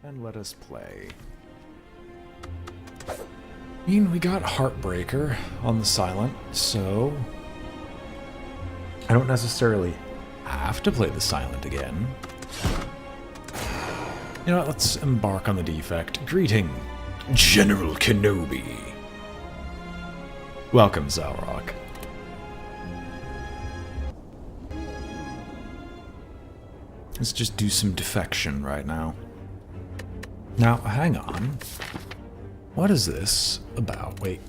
and let us play. I mean, we got Heartbreaker on the silent, so I don't necessarily have to play the silent again. You know what, let's embark on the defect. Greeting, General Kenobi. Welcome, Zalrock. Let's just do some defection right now. Now, hang on. What is this about? Wait.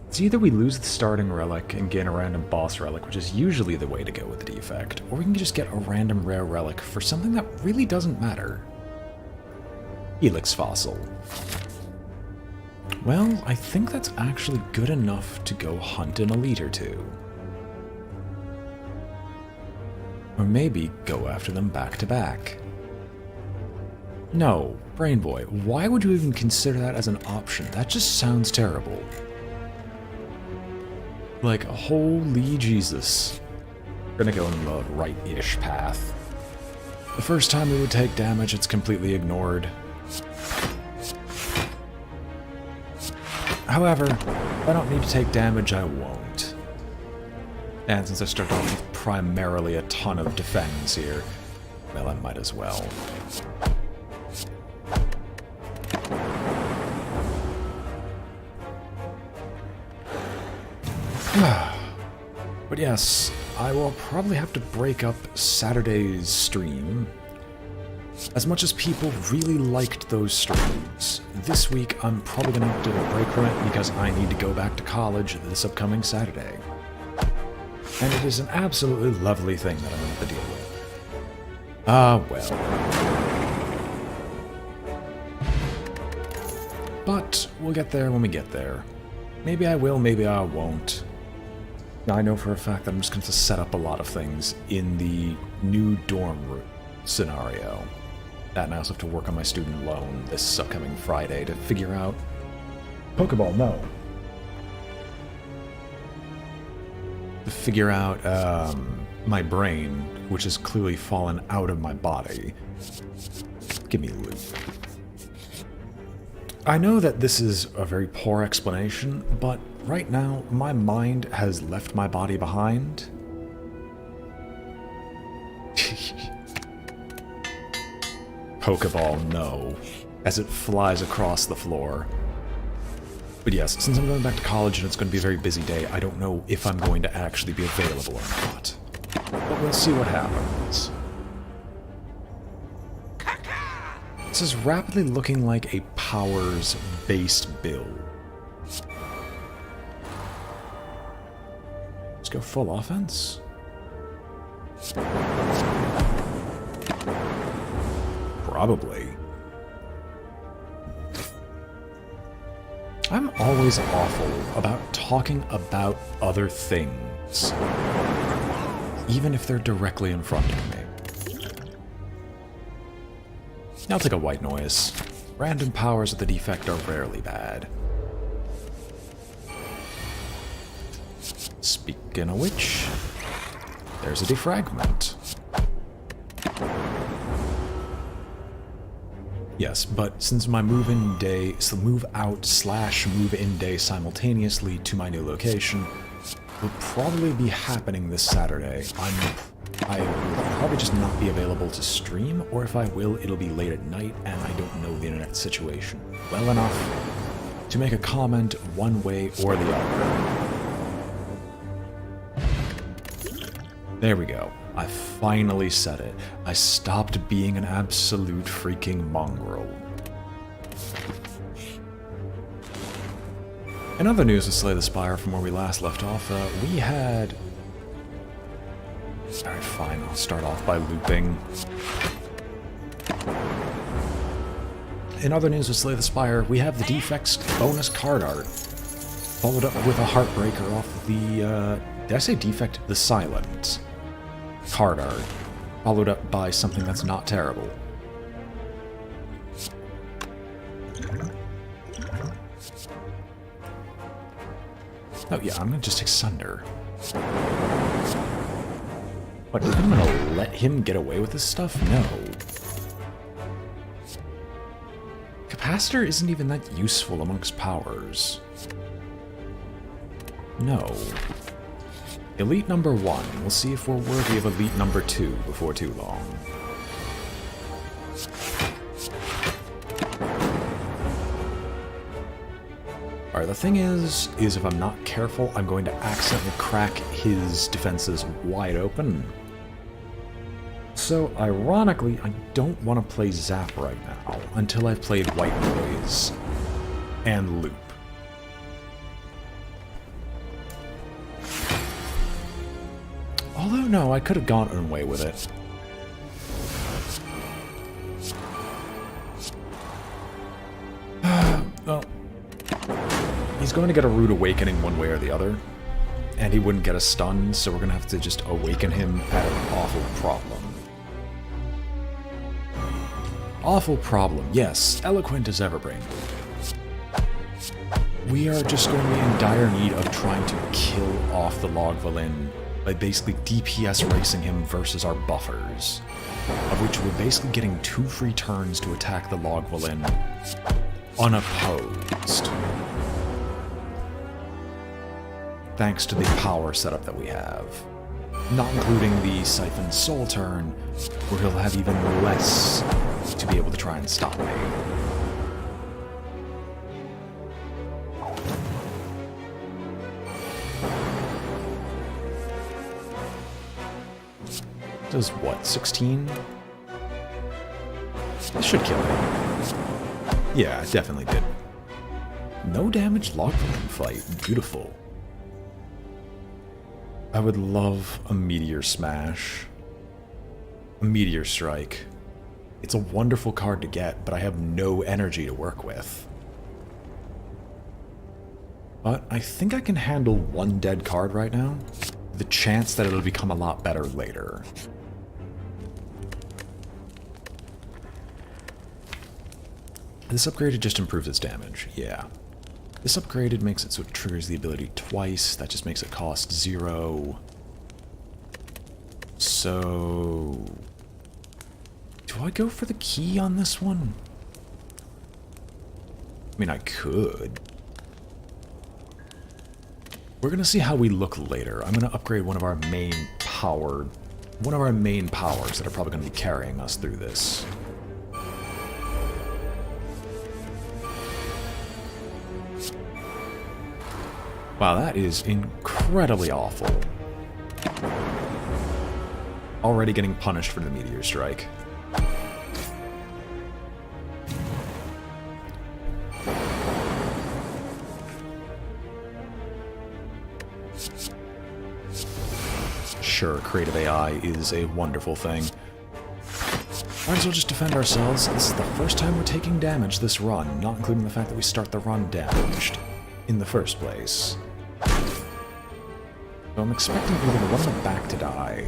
It's either we lose the starting relic and gain a random boss relic, which is usually the way to go with the defect, or we can just get a random rare relic for something that really doesn't matter. Helix Fossil. Well, I think that's actually good enough to go hunt an elite or two. Or maybe go after them back to back. No, BrainBoy, why would you even consider that as an option? That just sounds terrible. Like, holy Jesus. We're gonna go in the right-ish path. The first time we would take damage, it's completely ignored. However, if I don't need to take damage, I won't. And since I started off with primarily a ton of defense here, well, I might as well. But yes, I will probably have to break up Saturday's stream. As much as people really liked those streams, this week I'm probably going to have to break from it because I need to go back to college this upcoming Saturday. And it is an absolutely lovely thing that I'm going to have to deal with. Well. But we'll get there when we get there. Maybe I will, maybe I won't. Now, I know for a fact that I'm just going to set up a lot of things in the new dorm room scenario. That and I also have to work on my student loan this upcoming Friday to figure out... Pokeball, no. To figure out my brain, which has clearly fallen out of my body. Give me loot. I know that this is a very poor explanation, but right now my mind has left my body behind. Pokeball, no, as it flies across the floor. But yes, since I'm going back to college and it's going to be a very busy day, I don't know if I'm going to actually be available or not. But we'll see what happens. This is rapidly looking like a powers-based build. Let's go full offense. Probably. I'm always awful about talking about other things, even if they're directly in front of me. I'll take a white noise. Random powers of the defect are rarely bad. Speaking of which, there's a defragment. Yes, but since my move-in day, so move-out/move-in day simultaneously to my new location will probably be happening this Saturday, I will probably just not be available to stream, or if I will, it'll be late at night, and I don't know the internet situation well enough to make a comment one way or the other. There we go. I finally said it. I stopped being an absolute freaking mongrel. In other news with Slay the Spire from where we last left off, we had... Alright, fine, I'll start off by looping. In other news with Slay the Spire, we have the Defects bonus card art, followed up with a Heartbreaker off the, did I say Defect? The Silent card art, followed up by something that's not terrible. Oh yeah, I'm gonna just take Sunder. What, do you think I'm gonna let him get away with this stuff? No. Capacitor isn't even that useful amongst powers. No. Elite number 1. We'll see if we're worthy of elite number 2 before too long. Alright, the thing is if I'm not careful, I'm going to accidentally crack his defenses wide open. So, ironically, I don't want to play Zap right now, until I've played White Noise and Loop. Although, no, I could have gone away with it. Well, he's going to get a Rude Awakening one way or the other, and he wouldn't get a stun, so we're going to have to just awaken him at an awful problem. Awful problem, yes, eloquent as ever, BrainBoy. We are just going to be in dire need of trying to kill off the Lagavulin by basically DPS racing him versus our buffers, of which we're basically getting 2 free turns to attack the Lagavulin unopposed. Thanks to the power setup that we have. Not including the Siphon Soul turn, where he'll have even less to be able to try and stop me. Does what, 16? This should kill him. Yeah, it definitely did. No damage Lagavulin fight. Beautiful. I would love a Meteor Smash. A Meteor Strike. It's a wonderful card to get, but I have no energy to work with. But I think I can handle one dead card right now. The chance that it'll become a lot better later. This upgraded just improves its damage, yeah. This upgraded makes it so it triggers the ability twice, that just makes it cost 0. So... do I go for the key on this one? I mean, I could. We're gonna see how we look later. I'm gonna upgrade one of our main powers that are probably gonna be carrying us through this. Wow, that is incredibly awful. Already getting punished for the Meteor Strike. Sure, creative AI is a wonderful thing. Might as well just defend ourselves. This is the first time we're taking damage this run, not including the fact that we start the run damaged in the first place. So I'm expecting either the one in the back to die.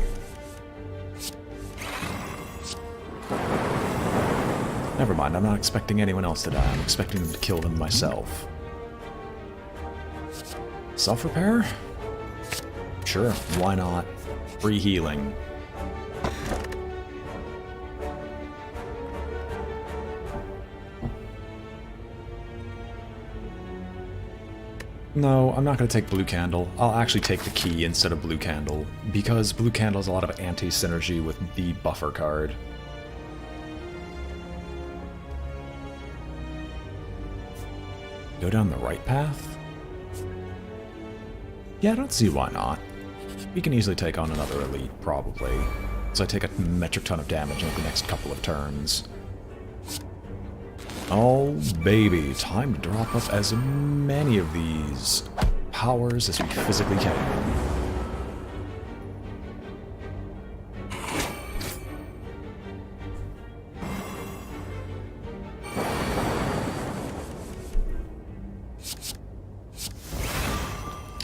Never mind, I'm not expecting anyone else to die. I'm expecting them to kill them myself. Self-repair? Sure, why not? Free healing. No, I'm not going to take Blue Candle. I'll actually take the key instead of Blue Candle, because Blue Candle has a lot of anti-synergy with the buffer card. Go down the right path? Yeah, I don't see why not. We can easily take on another elite, probably. So I take a metric ton of damage in the next couple of turns. Oh, baby. Time to drop up as many of these powers as we physically can.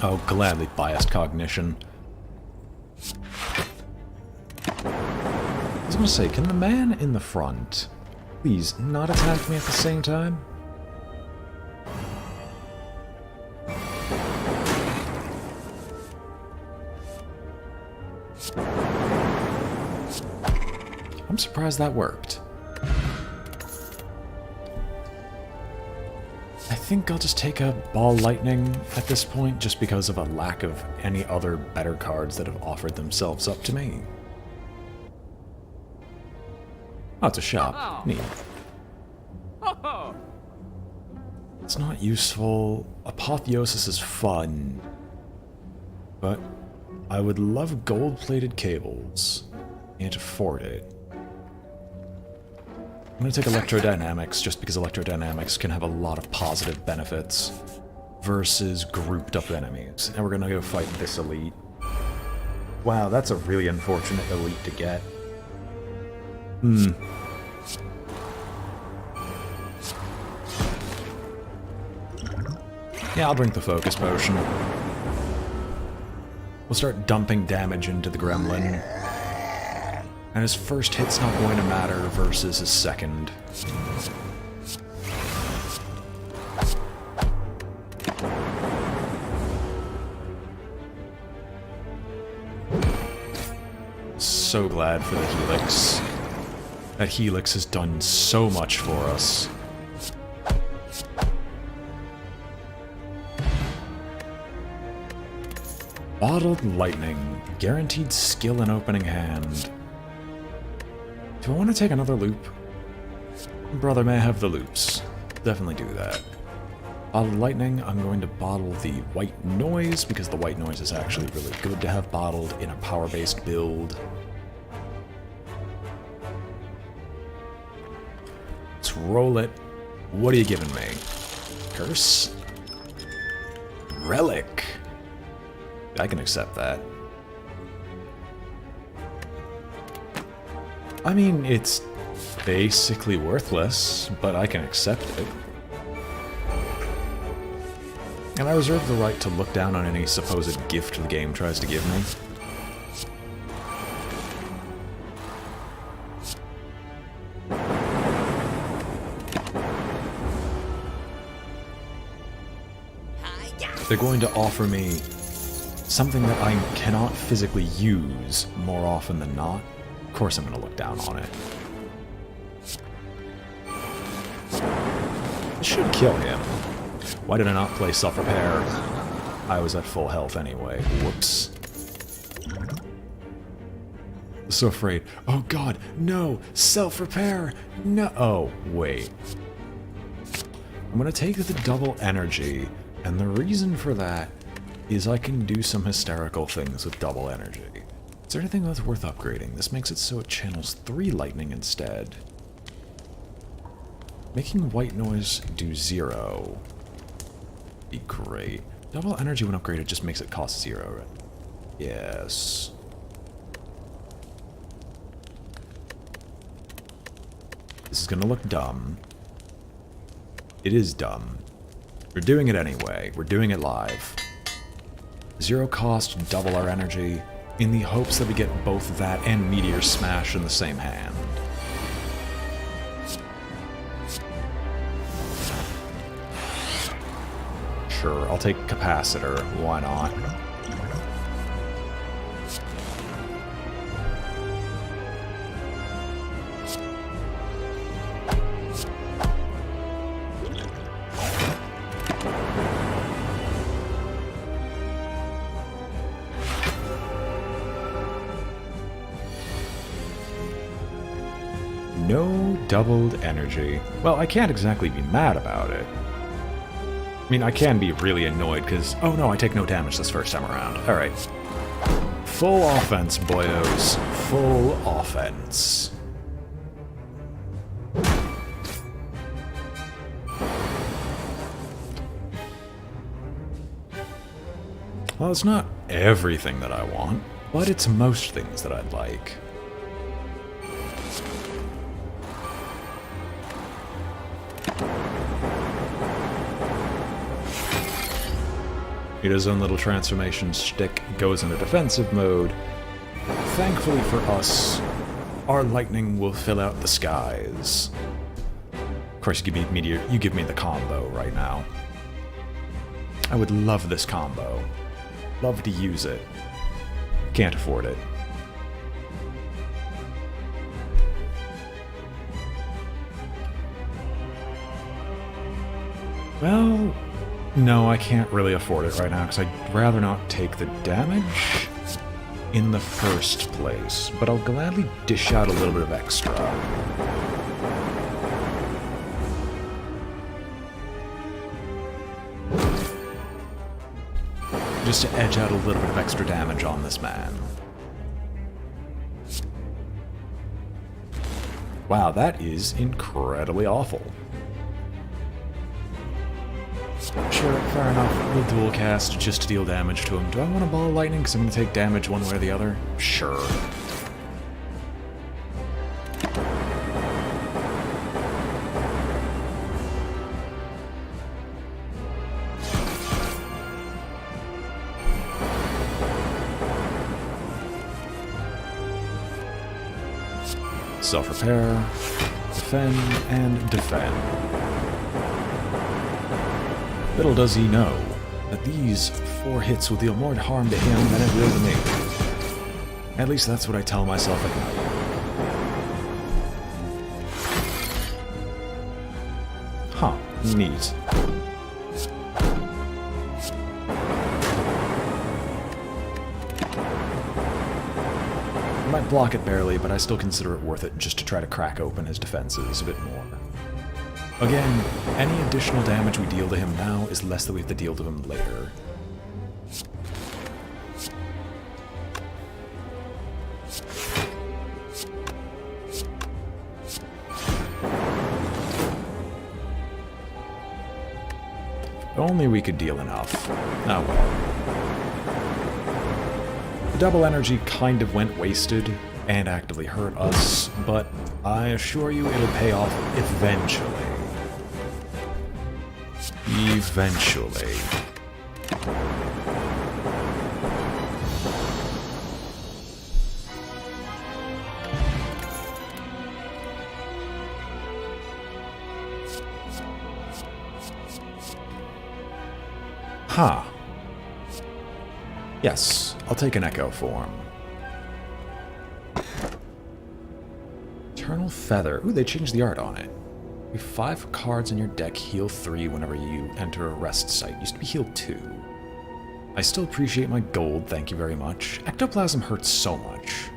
Oh, gladly biased cognition. I was gonna say, can the man in the front please not attack me at the same time? I'm surprised that worked. think I'll just take a Ball Lightning at this point, just because of a lack of any other better cards that have offered themselves up to me. Oh, it's a shop. Neat. It's not useful. Apotheosis is fun. But I would love gold-plated cables. Can't afford it. I'm going to take Electrodynamics, just because Electrodynamics can have a lot of positive benefits versus grouped up enemies. And we're going to go fight this elite. Wow, that's a really unfortunate elite to get. Yeah, I'll drink the Focus Potion. We'll start dumping damage into the Gremlin. And his first hit's not going to matter versus his second. So glad for the Helix. That Helix has done so much for us. Bottled Lightning. Guaranteed skill in opening hand. Do I want to take another loop? Brother may have the loops. Definitely do that. Bottled Lightning, I'm going to bottle the White Noise, because the White Noise is actually really good to have bottled in a power-based build. Let's roll it. What are you giving me? Curse? Relic. I can accept that. I mean, it's basically worthless, but I can accept it. And I reserve the right to look down on any supposed gift the game tries to give me. They're going to offer me something that I cannot physically use more often than not. Of course I'm going to look down on it. It should kill him. Why did I not play Self-Repair? I was at full health anyway. Whoops. So afraid. Oh god, no! Self-Repair! No! Oh, wait. I'm going to take the double energy, and the reason for that is I can do some hysterical things with double energy. Is there anything that's worth upgrading? This makes it so it channels 3 lightning instead. Making White Noise do 0. Be great. Double energy when upgraded just makes it cost 0. Yes. This is gonna look dumb. It is dumb. We're doing it anyway. We're doing it live. 0 cost, double our energy, in the hopes that we get both that and Meteor Smash in the same hand. Sure, I'll take Capacitor. Why not? No doubled energy. Well, I can't exactly be mad about it. I mean, I can be really annoyed because, oh no, I take no damage this first time around. Alright. Full offense, boyos. Full offense. Well, it's not everything that I want, but it's most things that I'd like. He does his own little transformation shtick, goes into defensive mode. Thankfully for us, our lightning will fill out the skies. Of course, you give me Meteor, you give me the combo right now. I would love this combo. Love to use it. Can't afford it. Well, no, I can't really afford it right now, because I'd rather not take the damage in the first place, but I'll gladly dish out a little bit of extra. Just to edge out a little bit of extra damage on this man. Wow, that is incredibly awful. Sure, fair enough. We'll dual cast just to deal damage to him. Do I want a ball of lightning because I'm going to take damage one way or the other? Sure. Self-repair, defend, and defend. Little does he know that these 4 hits will deal more harm to him than it will to me. At least that's what I tell myself at night. Huh, neat. I might block it barely, but I still consider it worth it just to try to crack open his defenses a bit more. Again, any additional damage we deal to him now is less than we have to deal to him later. If only we could deal enough. Oh well. The double energy kind of went wasted and actively hurt us, but I assure you it'll pay off eventually. Eventually. Huh. Yes, I'll take an Echo form. Eternal Feather. Ooh, they changed the art on it. You have 5 cards in your deck, heal 3 whenever you enter a rest site. Used to be heal 2. I still appreciate my gold, thank you very much. Ectoplasm hurts so much.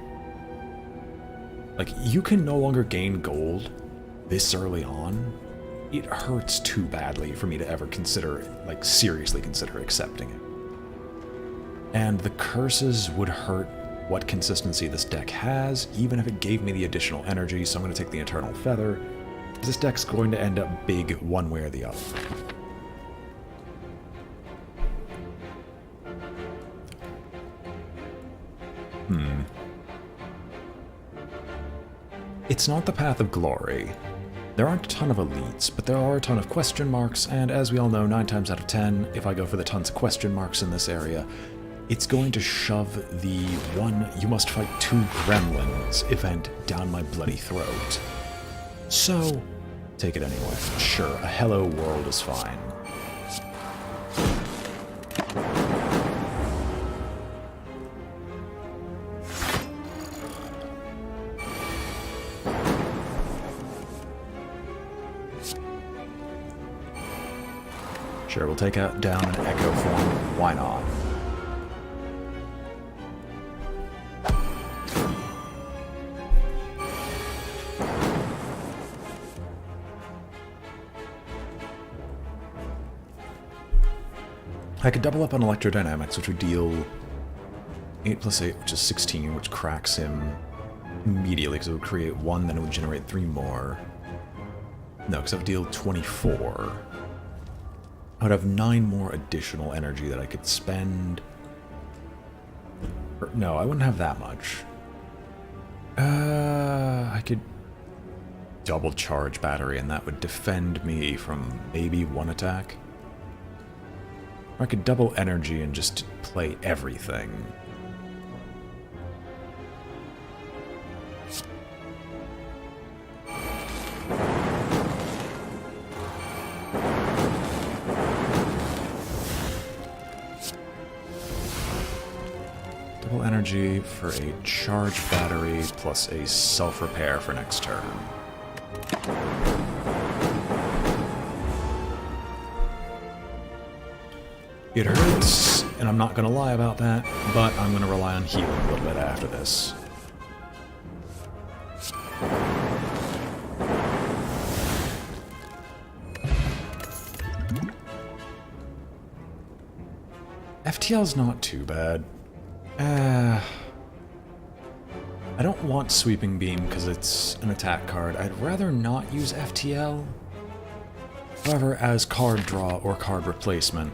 Like, you can no longer gain gold this early on. It hurts too badly for me to ever consider, like, seriously consider accepting it. And the curses would hurt what consistency this deck has, even if it gave me the additional energy, so I'm going to take the Eternal Feather. This deck's going to end up big one way or the other. It's not the path of glory. There aren't a ton of elites, but there are a ton of question marks, and as we all know, 9 times out of 10, if I go for the tons of question marks in this area, it's going to shove the one you must fight 2 gremlins event down my bloody throat. So, take it anyway. Sure, a hello world is fine. Sure, we'll take down an Echo form. Why not? I could double up on Electrodynamics, which would deal 8 plus 8, which is 16, which cracks him immediately, because it would create 1, then it would generate 3 more. No, because I would deal 24. I would have 9 more additional energy that I could spend. Or, no, I wouldn't have that much. I could double charge battery, and that would defend me from maybe 1 attack. Or I could double energy and just play everything. Double energy for a charge battery plus a self-repair for next turn. It hurts, and I'm not going to lie about that, but I'm going to rely on healing a little bit after this. FTL's not too bad. I don't want Sweeping Beam because it's an attack card. I'd rather not use FTL. However, as card draw or card replacement,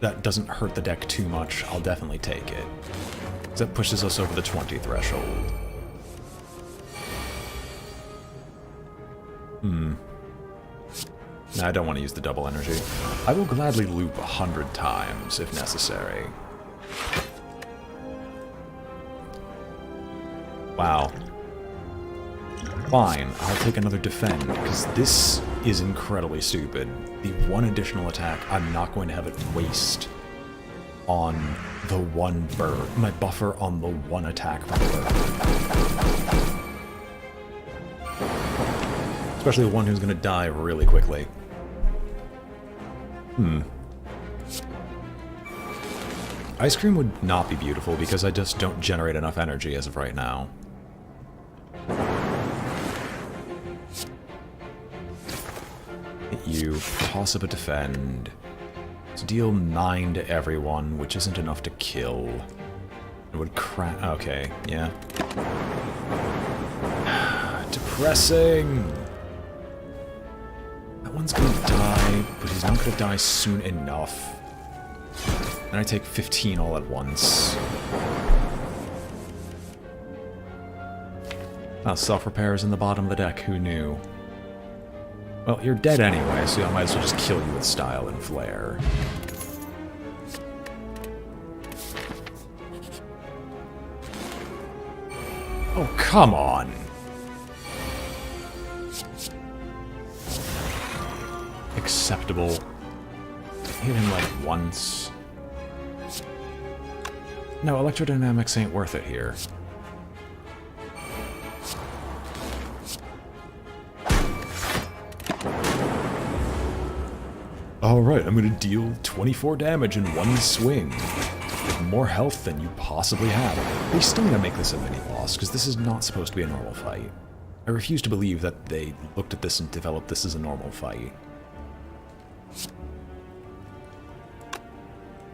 that doesn't hurt the deck too much, I'll definitely take it. Because that pushes us over the 20 threshold. Nah, I don't want to use the double energy. I will gladly loop 100 times if necessary. Wow. Fine, I'll take another defend, because this is incredibly stupid. The one additional attack, I'm not going to have it waste on the one bird. My buffer on the one attack from the bird. Especially the one who's going to die really quickly. Ice Cream would not be beautiful because I just don't generate enough energy as of right now. Hit you, toss up a defend. So deal 9 to everyone, which isn't enough to kill. It would crack. Okay, yeah. Depressing! That one's gonna die, but he's not gonna die soon enough. And I take 15 all at once. Oh, self-repair is in the bottom of the deck, who knew? Well, you're dead anyway, so I might as well just kill you with style and flair. Oh, come on! Acceptable. Hit him like once. No, electrodynamics ain't worth it here. Alright, I'm gonna deal 24 damage in one swing. With more health than you possibly have. They still need to make this a mini-boss, because this is not supposed to be a normal fight. I refuse to believe that they looked at this and developed this as a normal fight.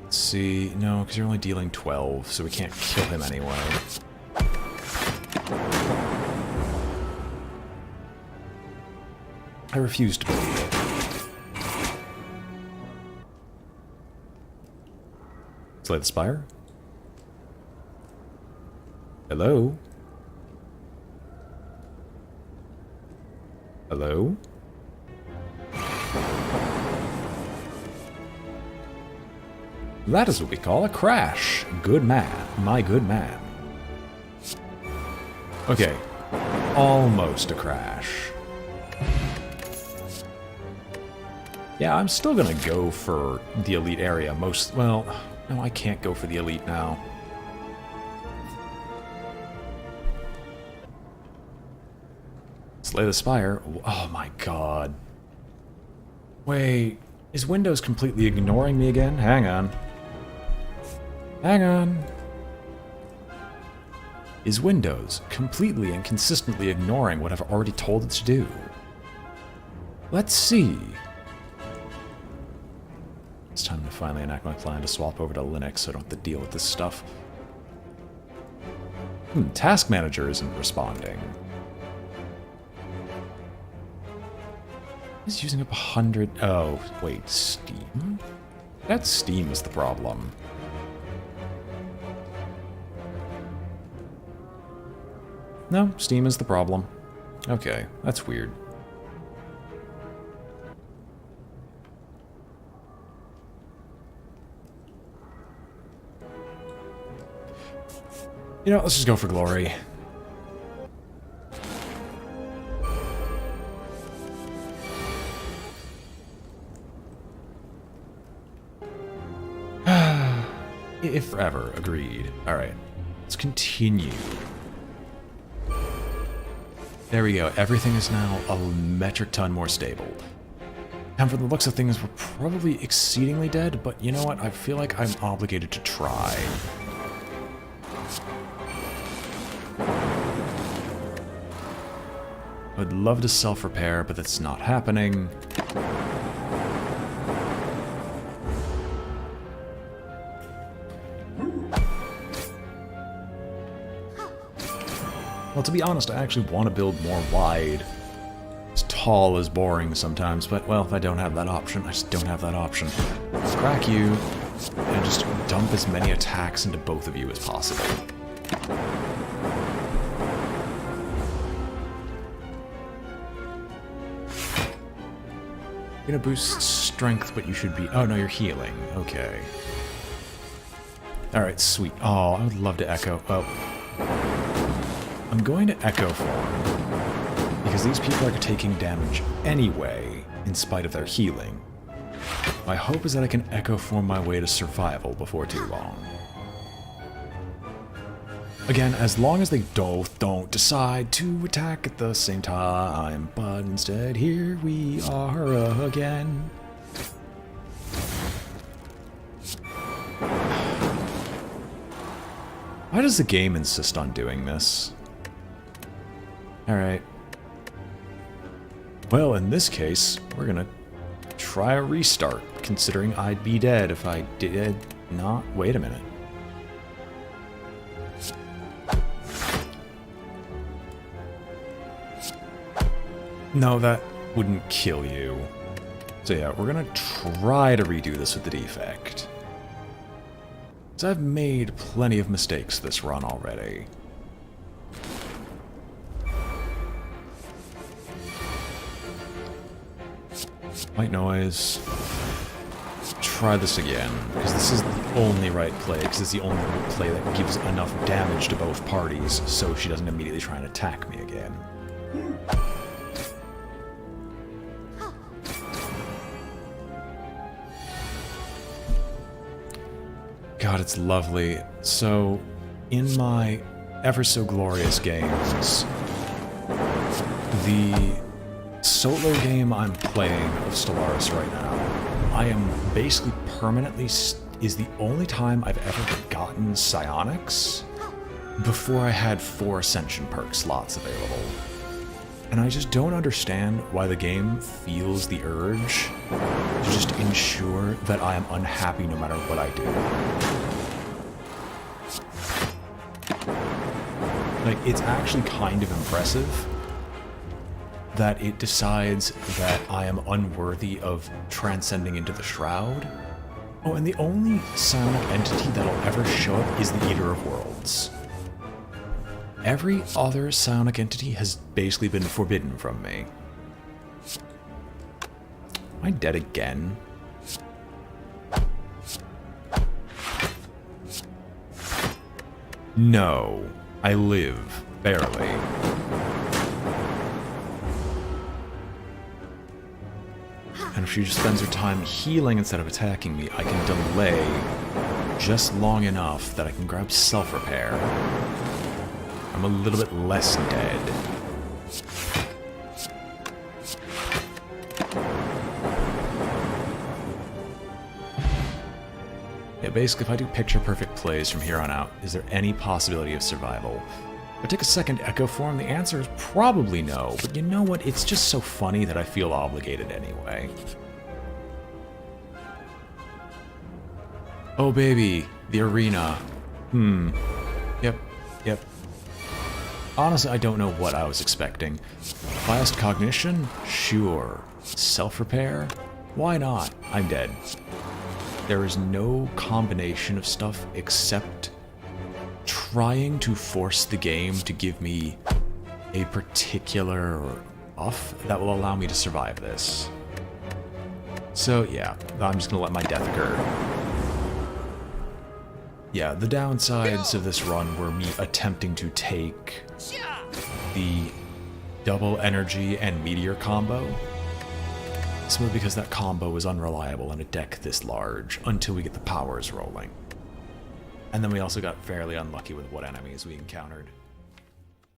Let's see, no, because you're only dealing 12, so we can't kill him anyway. I refuse to believe it. Slay the Spire? Hello? Hello? That is what we call a crash. Good man. My good man. Okay. Almost a crash. Yeah, I'm still gonna go for the elite area. Well, no, I can't go for the elite now. Slay the Spire. Oh my god. Wait, is Windows completely ignoring me again? Hang on. Hang on. Is Windows completely and consistently ignoring what I've already told it to do? Let's see. It's time to finally enact my plan to swap over to Linux so I don't have to deal with this stuff. Task Manager isn't responding. He's using up 100... Oh, wait, Steam? That Steam is the problem. No, Steam is the problem. Okay, that's weird. You know, let's just go for glory. If forever, agreed. Alright, let's continue. There we go, everything is now a metric ton more stable. And from the looks of things, we're probably exceedingly dead, but you know what? I feel like I'm obligated to try. I'd love to self-repair, but that's not happening. Well, to be honest, I actually want to build more wide. Tall is boring sometimes, but, well, if I don't have that option, I just don't have that option. Crack you, and just dump as many attacks into both of you as possible. You're gonna boost strength, but you should be... Oh, no, you're healing. Okay. Alright, sweet. Oh, I would love to echo. Oh. I'm going to echo form, because these people are taking damage anyway, in spite of their healing. My hope is that I can echo form my way to survival before too long. Again, as long as they don't decide to attack at the same time, but instead here we are again. Why does the game insist on doing this? Alright. Well, in this case, we're gonna try a restart, considering I'd be dead if I did not... Wait a minute. No, that wouldn't kill you. So yeah, we're gonna try to redo this with the defect. So I've made plenty of mistakes this run already. White noise. Try this again, because this is the only right play, because it's the only play that gives enough damage to both parties, so she doesn't immediately try and attack me again. God, it's lovely. So, in my ever-so-glorious games, the solo game I'm playing of Stellaris right now, I am basically permanently is the only time I've ever gotten psionics before I had 4 Ascension perk slots available. And I just don't understand why the game feels the urge to just ensure that I am unhappy no matter what I do. Like, it's actually kind of impressive that it decides that I am unworthy of transcending into the Shroud. Oh, and the only psionic entity that'll ever show up is the Eater of Worlds. Every other psionic entity has basically been forbidden from me. Am I dead again? No, I live, barely. And if she just spends her time healing instead of attacking me, I can delay just long enough that I can grab self-repair. I'm a little bit less dead. Yeah, basically, if I do picture-perfect plays from here on out, is there any possibility of survival? If I take a second echo form, the answer is probably no, but you know what? It's just so funny that I feel obligated anyway. Oh, baby, the arena. Yep. Honestly, I don't know what I was expecting. Biased cognition? Sure. Self-repair? Why not? I'm dead. There is no combination of stuff except trying to force the game to give me a particular buff that will allow me to survive this. So yeah, I'm just gonna let my death occur. Yeah, the downsides of this run were me attempting to take the double energy and meteor combo. Simply because that combo was unreliable in a deck this large until we get the powers rolling. And then we also got fairly unlucky with what enemies we encountered.